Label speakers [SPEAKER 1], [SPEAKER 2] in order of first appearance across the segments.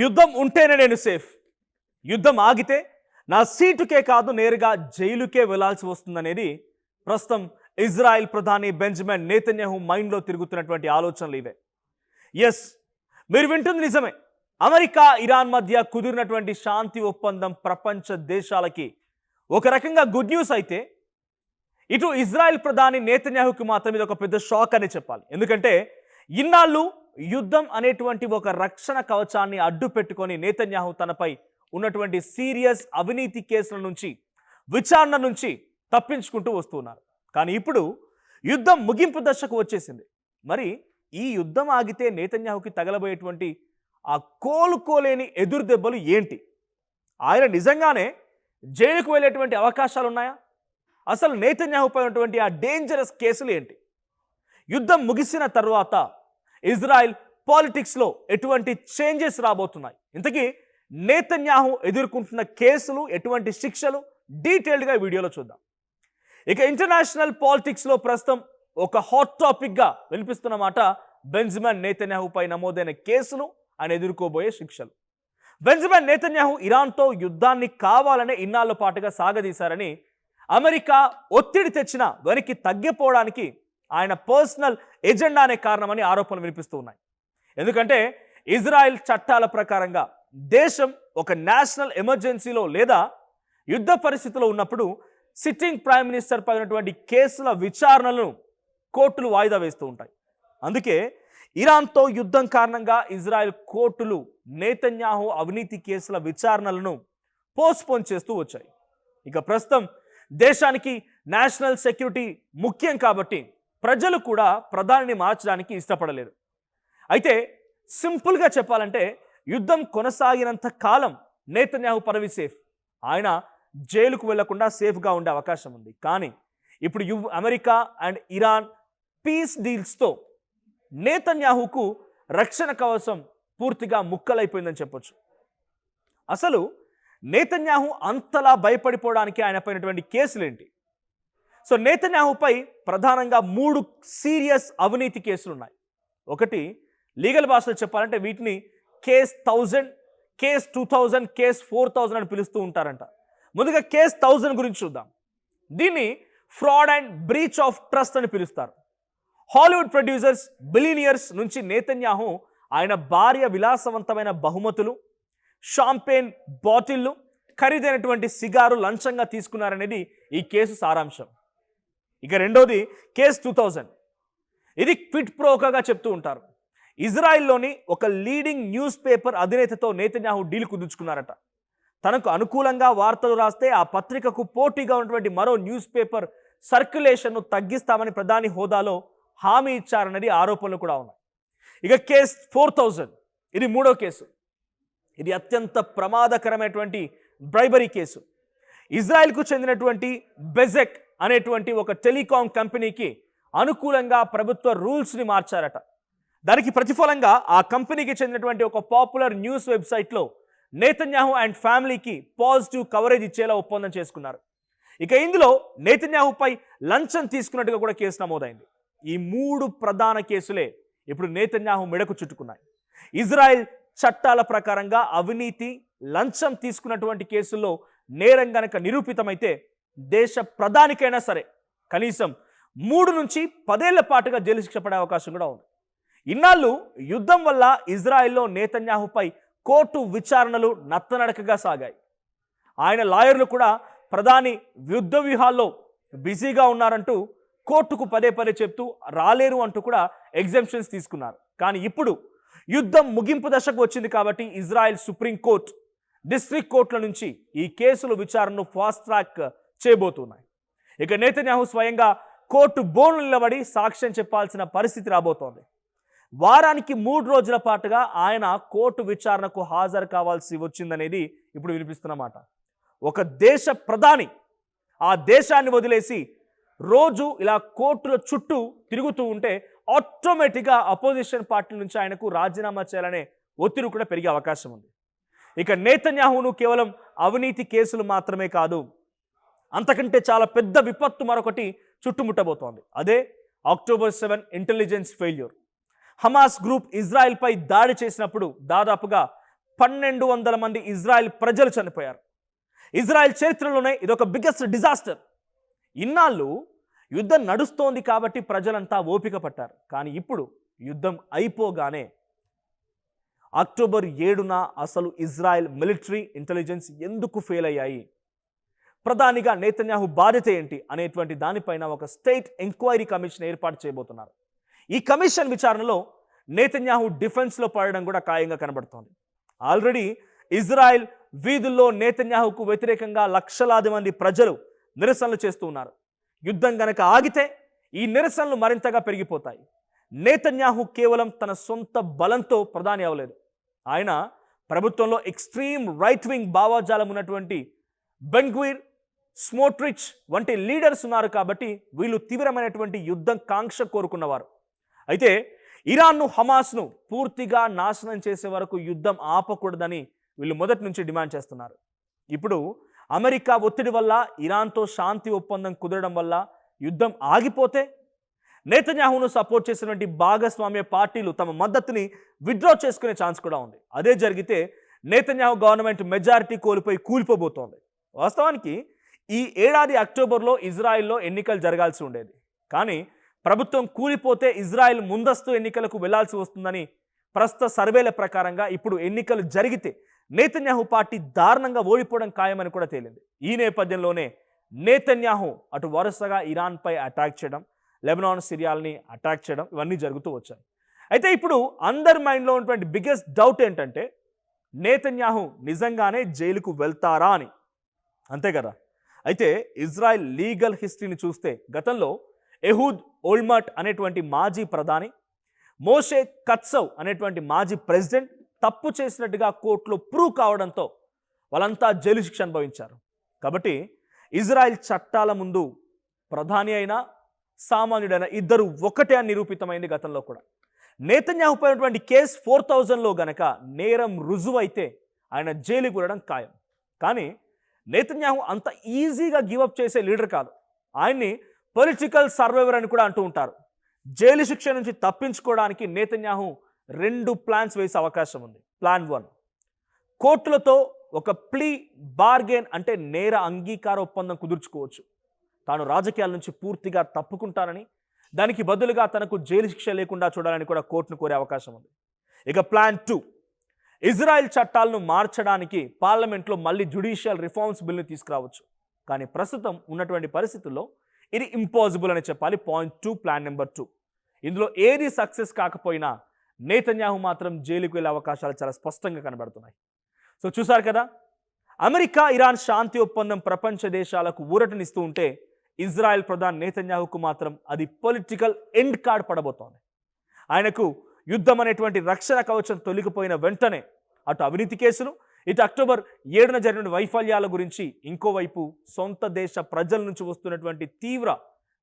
[SPEAKER 1] యుద్ధం ఉంటేనే నేను సేఫ్, యుద్ధం ఆగితే నా సీటుకే కాదు నేరుగా జైలుకే వెళ్లాల్సి వస్తుందనేది ప్రస్తుతం ఇజ్రాయెల్ ప్రధాని బెంజమిన్ నెతన్యాహు మైండ్లో తిరుగుతున్నటువంటి ఆలోచనలు ఇవే. ఎస్, మీరు వింటుంది నిజమే. అమెరికా ఇరాన్ మధ్య కుదిరినటువంటి శాంతి ఒప్పందం ప్రపంచ దేశాలకి ఒక రకంగా గుడ్ న్యూస్ అయితే, ఇటు ఇజ్రాయెల్ ప్రధాని నెతన్యాహుకి మాత్రం ఇది ఒక పెద్ద షాక్ అని చెప్పాలి. ఎందుకంటే ఇన్నాళ్ళు యుద్ధం అనేటువంటి ఒక రక్షణ కవచాన్ని అడ్డు పెట్టుకొని నెతన్యాహు తనపై ఉన్నటువంటి సీరియస్ అవినీతి కేసుల నుంచి, విచారణ నుంచి తప్పించుకుంటూ వస్తున్నారు. కానీ ఇప్పుడు యుద్ధం ముగింపు దశకు వచ్చేసింది. మరి ఈ యుద్ధం ఆగితే నెతన్యాహుకి తగలబోయేటువంటి ఆ కోలుకోలేని ఎదురు దెబ్బలు ఏంటి? ఆయన నిజంగానే జైలుకు వెళ్ళేటువంటి అవకాశాలు ఉన్నాయా? అసలు నెతన్యాహుపై ఉన్నటువంటి ఆ డేంజరస్ కేసులు ఏంటి? యుద్ధం ముగిసిన తర్వాత ఇజ్రాయెల్ పాలిటిక్స్లో ఎటువంటి చేంజెస్ రాబోతున్నాయి? ఇంతకీ నెతన్యాహు ఎదుర్కొంటున్న కేసులు, ఎటువంటి శిక్షలు, డీటెయిల్డ్గా ఈ వీడియోలో చూద్దాం. ఇక ఇంటర్నేషనల్ పాలిటిక్స్లో ప్రస్తుతం ఒక హాట్ టాపిక్గా వినిపిస్తున్న మాట బెంజమిన్ నెతన్యాహుపై నమోదైన కేసులు, ఆయన ఎదుర్కోబోయే శిక్షలు. బెంజమిన్ నెతన్యాహు ఇరాన్తో యుద్ధాన్ని కావాలనే ఇన్నాళ్ల పాటుగా సాగదీశారని, అమెరికా ఒత్తిడి తెచ్చినా వెనక్కి తగ్గిపోవడానికి ఆయన పర్సనల్ ఎజెండానే కారణమని ఆరోపణలు వినిపిస్తూ ఉన్నాయి. ఎందుకంటే ఇజ్రాయెల్ చట్టాల ప్రకారంగా దేశం ఒక నేషనల్ ఎమర్జెన్సీలో లేదా యుద్ధ పరిస్థితిలో ఉన్నప్పుడు సిట్టింగ్ ప్రైమ్ మినిస్టర్ పై ఉన్నటువంటి కేసుల విచారణలను కోర్టులు వాయిదా వేస్తూ ఉంటాయి. అందుకే ఇరాన్తో యుద్ధం కారణంగా ఇజ్రాయెల్ కోర్టులు నెతన్యాహు అవినీతి కేసుల విచారణలను పోస్ట్పోన్ చేస్తూ వచ్చాయి. ఇక ప్రస్తుతం దేశానికి నేషనల్ సెక్యూరిటీ ముఖ్యం కాబట్టి ప్రజలు కూడా ప్రధానిని మార్చడానికి ఇష్టపడలేరు. అయితే సింపుల్గా చెప్పాలంటే యుద్ధం కొనసాగినంత కాలం నెతన్యాహు పదవి సేఫ్, ఆయన జైలుకు వెళ్లకుండా సేఫ్గా ఉండే అవకాశం ఉంది. కానీ ఇప్పుడు అమెరికా అండ్ ఇరాన్ పీస్ డీల్స్తో నెతన్యాహుకు రక్షణ కవచం పూర్తిగా ముక్కలైపోయిందని చెప్పొచ్చు. అసలు నెతన్యాహు అంతలా భయపడిపోవడానికి ఆయన పైనటువంటి కేసులేంటి? సో నెతన్యాహుపై ప్రధానంగా 3 సీరియస్ అవినీతి కేసులు ఉన్నాయి. ఒకటి లీగల్ భాషలో చెప్పాలంటే వీటిని కేస్ 1000, కేస్ 2000, కేస్ 4000 అని పిలుస్తూ ఉంటారంట. ముందుగా కేస్ 1000 గురించి చూద్దాం. దీన్ని fraud and breach of trust అని పిలుస్తారు. హాలీవుడ్ ప్రొడ్యూసర్స్, బిలియనియర్స్ నుంచి నెతన్యాహు ఆయన భార్య విలాసవంతమైన బహుమతులు, షాంపేన్ బాటిళ్లు, ఖరీదైనటువంటి సిగారు లంచంగా తీసుకున్నారనేది ఈ కేసు సారాంశం. ఇక రెండోది కేస్ 2000. ఇది క్విడ్ ప్రోకోగా చెప్తూ ఉంటారు. ఇజ్రాయిల్లోని ఒక లీడింగ్ న్యూస్ పేపర్ అధినేతతో నెతన్యాహు డీల్ కుదుర్చుకున్నారట. తనకు అనుకూలంగా వార్తలు రాస్తే ఆ పత్రికకు పోటీగా ఉన్నటువంటి మరో న్యూస్ పేపర్ సర్క్యులేషన్ను తగ్గిస్తామని ప్రధాని హోదాలో హామీ ఇచ్చారన్నది ఆరోపణలు కూడా ఉన్నాయి. ఇక కేస్ 4000, ఇది 3వ కేసు. ఇది అత్యంత ప్రమాదకరమైనటువంటి బ్రైబరీ కేసు. ఇజ్రాయెల్కు చెందినటువంటి బెజెక్ అనేటువంటి ఒక టెలికాం కంపెనీకి అనుకూలంగా ప్రభుత్వ రూల్స్ని మార్చారట. దానికి ప్రతిఫలంగా ఆ కంపెనీకి చెందినటువంటి ఒక పాపులర్ న్యూస్ వెబ్సైట్లో నెతన్యాహు అండ్ ఫ్యామిలీకి పాజిటివ్ కవరేజ్ ఇచ్చేలా ఒప్పందం చేసుకున్నారు. ఇక ఇందులో నెతన్యాహుపై లంచం తీసుకున్నట్టుగా కూడా కేసు నమోదైంది. ఈ 3 ప్రధాన కేసులే ఇప్పుడు నెతన్యాహు మెడకు చుట్టుకున్నాయి. ఇజ్రాయెల్ చట్టాల ప్రకారంగా అవినీతి, లంచం తీసుకున్నటువంటి కేసుల్లో నేరం గనక నిరూపితమైతే దేశ ప్రధానికైనా సరే కనీసం 3 నుంచి 10 ఏళ్ల పాటుగా జైలు శిక్ష పడే అవకాశం కూడా ఉంది. ఇన్నాళ్ళు యుద్ధం వల్ల ఇజ్రాయెల్లో నెతన్యాహుపై కోర్టు విచారణలు నత్తనడకగా సాగాయి. ఆయన లాయర్లు కూడా ప్రధాని యుద్ధ వ్యూహాల్లో బిజీగా ఉన్నారంటూ కోర్టుకు పదే చెప్తూ రాలేరు అంటూ కూడా ఎగ్జంప్షన్స్ తీసుకున్నారు. కానీ ఇప్పుడు యుద్ధం ముగింపు దశకు వచ్చింది కాబట్టి ఇజ్రాయెల్ సుప్రీంకోర్టు, డిస్ట్రిక్ట్ కోర్టుల నుంచి ఈ కేసుల విచారణను ఫాస్ట్ ట్రాక్ చేయబోతున్నాయి. ఇక నెతన్యాహు స్వయంగా కోర్టు బోన్లు నిలబడి సాక్ష్యం చెప్పాల్సిన పరిస్థితి రాబోతోంది. వారానికి 3 రోజుల పాటుగా ఆయన కోర్టు విచారణకు హాజరు కావాల్సి వచ్చిందనేది ఇప్పుడు వినిపిస్తున్నమాట. ఒక దేశ ప్రధాని ఆ దేశాన్ని వదిలేసి రోజు ఇలా కోర్టుల చుట్టూ తిరుగుతూ ఉంటే ఆటోమేటిక్గా అపోజిషన్ పార్టీ నుంచి ఆయనకు రాజీనామా చేయాలనే ఒత్తిడి కూడా పెరిగే అవకాశం ఉంది. ఇక నెతన్యాహును కేవలం అవినీతి కేసులు మాత్రమే కాదు, అంతకంటే చాలా పెద్ద విపత్తు మరొకటి చుట్టుముట్టబోతోంది. అదే October 7 intelligence failure. Hamas group ఇజ్రాయెల్పై దాడి చేసినప్పుడు దాదాపుగా 1200 మంది ఇజ్రాయెల్ ప్రజలు చనిపోయారు. ఇజ్రాయెల్ చరిత్రలోనే ఇదొక బిగ్గెస్ట్ డిజాస్టర్. ఇన్నాళ్ళు యుద్ధం నడుస్తోంది కాబట్టి ప్రజలంతా ఓపిక పట్టారు. కానీ ఇప్పుడు యుద్ధం అయిపోగానే అక్టోబర్ 7న అసలు ఇజ్రాయెల్ మిలిటరీ ఇంటెలిజెన్స్ ఎందుకు ఫెయిల్ అయ్యాయి, ప్రధానిగా నేతన్యాహు బాధ్యత ఏంటి అనేటువంటి దానిపైన ఒక స్టేట్ ఎంక్వైరీ కమిషన్ ఏర్పాటు చేయబోతున్నారు. ఈ కమిషన్ విచారణలో నేతన్యాహు డిఫెన్స్లో పడడం కూడా ఖాయంగా కనబడుతోంది. ఆల్రెడీ ఇజ్రాయెల్ వీధుల్లో నేతన్యాహుకు వ్యతిరేకంగా లక్షలాది మంది ప్రజలు నిరసనలు చేస్తూ ఉన్నారు. యుద్ధం గనక ఆగితే ఈ నిరసనలు మరింతగా పెరిగిపోతాయి. నేతన్యాహు కేవలం తన సొంత బలంతో ప్రధాని అవ్వలేదు. ఆయన ప్రభుత్వంలో ఎక్స్ట్రీమ్ రైట్ వింగ్ భావజాలం ఉన్నటువంటి బెన్గ్వీర్, స్మోట్రిచ్ వంటి లీడర్స్ ఉన్నారు. కాబట్టి వీళ్ళు తీవ్రమైనటువంటి యుద్ధం కాంక్ష కోరుకున్నవారు. అయితే ఇరాన్ను, హమాస్ను పూర్తిగా నాశనం చేసే వరకు యుద్ధం ఆపకూడదని వీళ్ళు మొదటి నుంచి డిమాండ్ చేస్తున్నారు. ఇప్పుడు అమెరికా ఒత్తిడి వల్ల, ఇరాన్తో శాంతి ఒప్పందం కుదరడం వల్ల యుద్ధం ఆగిపోతే నేతన్యాహును సపోర్ట్ చేసినటువంటి భాగస్వామ్య పార్టీలు తమ మద్దతుని విత్డ్రా చేసుకునే ఛాన్స్ కూడా ఉంది. అదే జరిగితే నేతన్యాహు గవర్నమెంట్ మెజారిటీ కోల్పోయి కూలిపోబోతోంది. వాస్తవానికి ఈ ఏడాది అక్టోబర్లో ఇజ్రాయెల్లో ఎన్నికలు జరగాల్సి ఉండేది. కానీ ప్రభుత్వం కూలిపోతే ఇజ్రాయెల్ ముందస్తు ఎన్నికలకు వెళ్లాల్సి వస్తుందని ప్రస్తుత సర్వేల ప్రకారంగా ఇప్పుడు ఎన్నికలు జరిగితే నేతన్యాహు పార్టీ దారుణంగా ఓడిపోవడం ఖాయమని కూడా తేలింది. ఈ నేపథ్యంలోనే నేతన్యాహు అటు వరుసగా ఇరాన్పై అటాక్ చేయడం, లెబనాన్, సిరియాల్ని అటాక్ చేయడం ఇవన్నీ జరుగుతూ వచ్చాయి. అయితే ఇప్పుడు అందరి మైండ్లో ఉన్నటువంటి బిగ్గెస్ట్ డౌట్ ఏంటంటే నేతన్యాహు నిజంగానే జైలుకు వెళ్తారా అని. అంతే కదా. అయితే ఇజ్రాయెల్ లీగల్ హిస్టరీని చూస్తే గతంలో ఎహూద్ ఓల్మర్ట్ అనేటువంటి మాజీ ప్రధాని, మోషే కత్సవ్ అనేటువంటి మాజీ ప్రెసిడెంట్ తప్పు చేసినట్టుగా కోర్టులో ప్రూవ్ కావడంతో వాళ్ళంతా జైలు శిక్ష అనుభవించారు. కాబట్టి ఇజ్రాయెల్ చట్టాల ముందు ప్రధాని అయినా సామాన్యుడైన ఇద్దరు ఒకటే అని నిరూపితమైంది గతంలో కూడా. నేతన్యాహు పైనటువంటి కేసు 4000లో గనక నేరం రుజువైతే ఆయన జైలుకు వెళ్ళడం ఖాయం. కానీ నేతన్యాహు అంత ఈజీగా గివప్ చేసే లీడర్ కాదు. ఆయన్ని పొలిటికల్ సర్వైవర్ అని కూడా అంటూ ఉంటారు. జైలు శిక్ష నుంచి తప్పించుకోవడానికి నేతన్యాహు 2 ప్లాన్స్ వేసే అవకాశం ఉంది. ప్లాన్ 1, కోర్టులతో ఒక ప్లీ బార్గెన్ అంటే నేర అంగీకార ఒప్పందం కుదుర్చుకోవచ్చు. తాను రాజకీయాల నుంచి పూర్తిగా తప్పుకుంటానని, దానికి బదులుగా తనకు జైలు శిక్ష లేకుండా చూడాలని కూడా కోర్టును కోరే అవకాశం ఉంది. ఇక ప్లాన్ 2, ఇజ్రాయెల్ చట్టాలను మార్చడానికి పార్లమెంట్లో మళ్ళీ జ్యుడిషియల్ రిఫార్మ్స్ బిల్లును తీసుకురావచ్చు. కానీ ప్రస్తుతం ఉన్నటువంటి పరిస్థితుల్లో ఇది ఇంపాసిబుల్ అని చెప్పాలి. Point 2, plan number 2. ఇందులో ఏది సక్సెస్ కాకపోయినా నేతన్యాహు మాత్రం జైలుకు వెళ్ళే అవకాశాలు చాలా స్పష్టంగా కనబడుతున్నాయి. సో చూసారు కదా, అమెరికా, ఇరాన్ శాంతి ఒప్పందం ప్రపంచ దేశాలకు ఊరటనిస్తూ ఉంటే ఇజ్రాయెల్ ప్రధాని నేతన్యాహుకు మాత్రం అది పొలిటికల్ ఎండ్ కార్డ్ పడబోతోంది. ఆయనకు యుద్ధం అనేటువంటి రక్షణ కవచం తొలగిపోయిన వెంటనే అటు అవినీతి కేసులు, ఇటు అక్టోబర్ 7న జరిగిన వైఫల్యాల గురించి, ఇంకోవైపు సొంత దేశ ప్రజల నుంచి వస్తున్నటువంటి తీవ్ర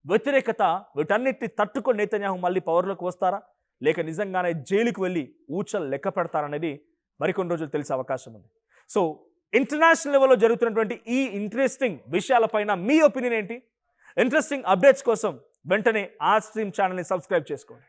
[SPEAKER 1] వ్యతిరేకత, వీటన్నిటిని తట్టుకొని నేతన్యాహు మళ్ళీ పవర్లోకి వస్తారా, లేక నిజంగానే జైలుకు వెళ్ళి ఊచలు లెక్క పెడతారనేది మరికొన్ని రోజులు తెలిసే అవకాశం ఉంది. సో ఇంటర్నేషనల్ లెవెల్లో జరుగుతున్నటువంటి ఈ ఇంట్రెస్టింగ్ విషయాలపైన మీ ఒపీనియన్ ఏంటి? ఇంట్రెస్టింగ్ అప్డేట్స్ కోసం వెంటనే ఆ స్ట్రీమ్ ఛానల్ని సబ్స్క్రైబ్ చేసుకోండి.